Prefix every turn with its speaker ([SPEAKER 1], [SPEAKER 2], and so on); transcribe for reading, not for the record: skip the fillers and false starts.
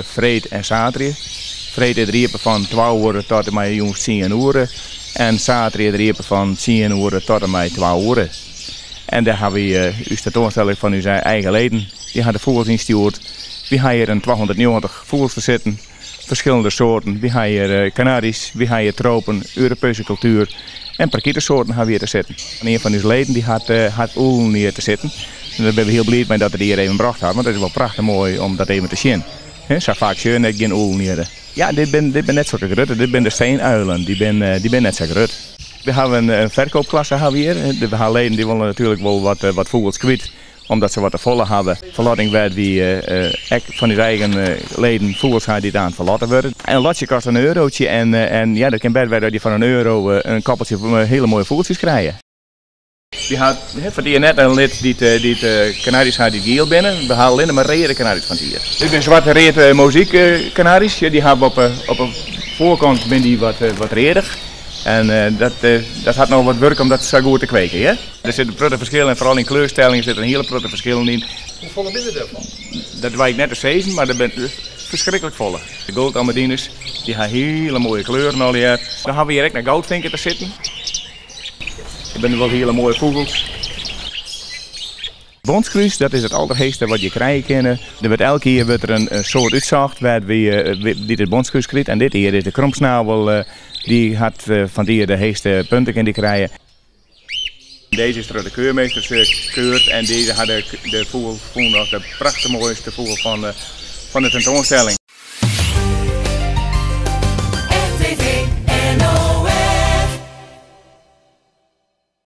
[SPEAKER 1] Vreed en zaterdag. Vreed het riepen van 12 uur tot en met jongens 10 uur. En zaterdag het riepen van 10 uur tot en met 12 uur. En daar hebben we uw tentoonstelling van uw eigen leden. Die hadden vogels ingestuurd. We hebben hier een 290 vogels te zitten. Verschillende soorten. We hebben hier Canaries, we hebben hier tropen, Europese cultuur. En parkietersoorten hebben we hier te zitten. En een van uw leden die had oelen hier te zitten. En daar ben we heel blij mee dat het hier even gebracht had. Want het is wel prachtig mooi om dat even te zien. Zo vaak zien dat geen oelen hier. Ja, dit ben net zo groot. Dit zijn de steenuilen. Die ben net zo groot. We hebben een verkoopklasse hier. De leden die willen natuurlijk wel wat vogels kwijt. Omdat ze wat te volle hebben. Verlating werd wie van hun eigen leden vogels die het aan het verlaten worden. En een lotje kost €1. En ja, dat kan best wel dat je van €1 een koppeltje hele mooie vogeltjes krijgen. We hadden van die net een lid die Canaries had die geel binnen. We halen alleen maar reden Canaries van hier. Dit zijn zwarte reed muziek Canaries. Die hebben op een voorkant die wat redig. En dat had nog wat werk om dat zo goed te kweken. Ja? Er zitten grote verschillen en vooral in kleurstellingen zitten een hele grote verschillen in.
[SPEAKER 2] Hoeveel binnen ervan?
[SPEAKER 1] Dat weet ik net te zeggen, maar dat zijn verschrikkelijk volle. De goldalmedines, die hebben hele mooie kleuren al hier. Dan hebben we hier ook naar goudvinken te zitten. Er zijn wel hele mooie vogels. Bondskruis, dat is het allerheerste wat je krijgen kan. Er wordt elke keer een soort uitzacht die de bondskruis krijgt. En dit hier is de krompsnabel, die had van die de heeste punten in die krijgen. Deze is door de keurmeesters gekeurd en deze hadden de vogel gevonden als de prachtig mooiste vogel van de tentoonstelling.